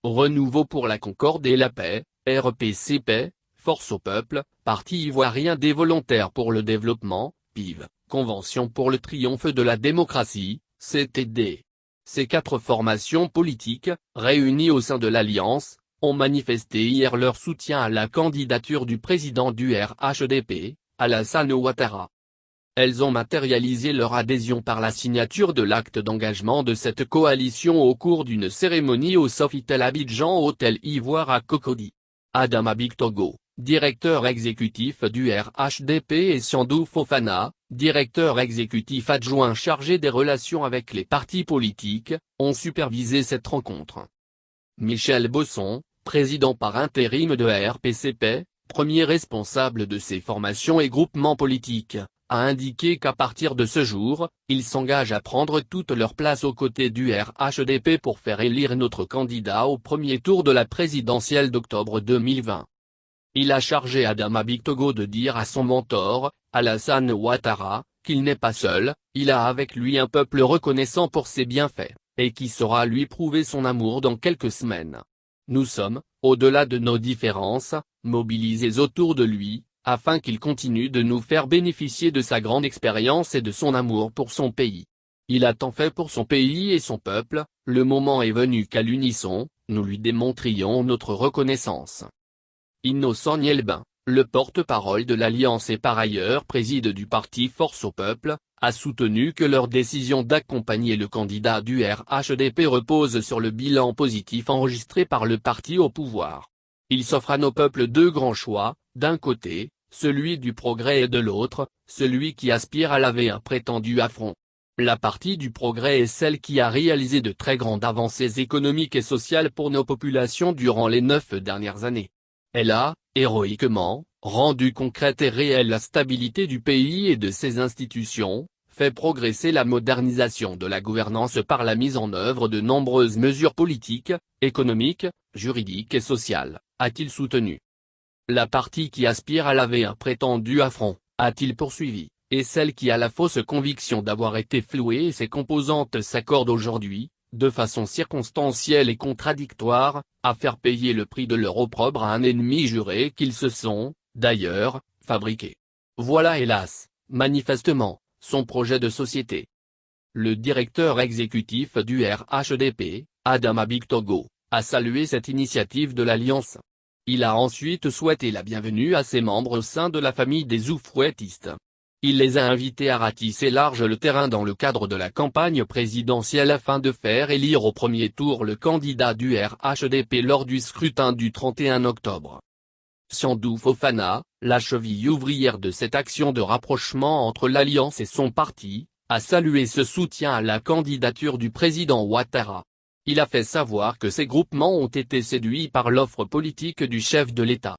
Renouveau pour la Concorde et la Paix, RPCP, Force au Peuple, Parti ivoirien des volontaires pour le développement, PIV, Convention pour le triomphe de la démocratie, CTD. Ces 4 formations politiques, réunies au sein de l'Alliance, ont manifesté hier leur soutien à la candidature du président du RHDP, Alassane Ouattara. Elles ont matérialisé leur adhésion par la signature de l'acte d'engagement de cette coalition au cours d'une cérémonie au Sofitel Abidjan Hôtel Ivoire à Cocody. Adama Bictogo, directeur exécutif du RHDP et Siandou Fofana, directeur exécutif adjoint chargé des relations avec les partis politiques, ont supervisé cette rencontre. Michel Bosson, président par intérim de RPCP, premier responsable de ces formations et groupements politiques, a indiqué qu'à partir de ce jour, ils s'engagent à prendre toute leur place aux côtés du RHDP pour faire élire notre candidat au premier tour de la présidentielle d'octobre 2020. Il a chargé Adama Bictogo de dire à son mentor, Alassane Ouattara, qu'il n'est pas seul, il a avec lui un peuple reconnaissant pour ses bienfaits, et qui saura lui prouver son amour dans quelques semaines. Nous sommes, au-delà de nos différences, mobilisés autour de lui, afin qu'il continue de nous faire bénéficier de sa grande expérience et de son amour pour son pays. Il a tant fait pour son pays et son peuple, le moment est venu qu'à l'unisson, nous lui démontrions notre reconnaissance. Innocent Nielbin, le porte-parole de l'Alliance et par ailleurs préside du parti Force au Peuple, a soutenu que leur décision d'accompagner le candidat du RHDP repose sur le bilan positif enregistré par le parti au pouvoir. Il s'offre à nos peuples 2 grands choix, d'un côté, celui du progrès et de l'autre, celui qui aspire à laver un prétendu affront. La partie du progrès est celle qui a réalisé de très grandes avancées économiques et sociales pour nos populations durant les 9 dernières années. Elle a, héroïquement, rendu concrète et réelle la stabilité du pays et de ses institutions, fait progresser la modernisation de la gouvernance par la mise en œuvre de nombreuses mesures politiques, économiques, juridiques et sociales, a-t-il soutenu. La partie qui aspire à laver un prétendu affront, a-t-il poursuivi, est celle qui a la fausse conviction d'avoir été flouée et ses composantes s'accordent aujourd'hui, de façon circonstancielle et contradictoire, à faire payer le prix de leur opprobre à un ennemi juré qu'ils se sont, d'ailleurs, fabriqués. Voilà hélas, manifestement, son projet de société. Le directeur exécutif du RHDP, Adama Bictogo, a salué cette initiative de l'Alliance. Il a ensuite souhaité la bienvenue à ses membres au sein de la famille des oufouettistes. Il les a invités à ratisser large le terrain dans le cadre de la campagne présidentielle afin de faire élire au premier tour le candidat du RHDP lors du scrutin du 31 octobre. Siandou Fofana, la cheville ouvrière de cette action de rapprochement entre l'Alliance et son parti, a salué ce soutien à la candidature du président Ouattara. Il a fait savoir que ces groupements ont été séduits par l'offre politique du chef de l'État.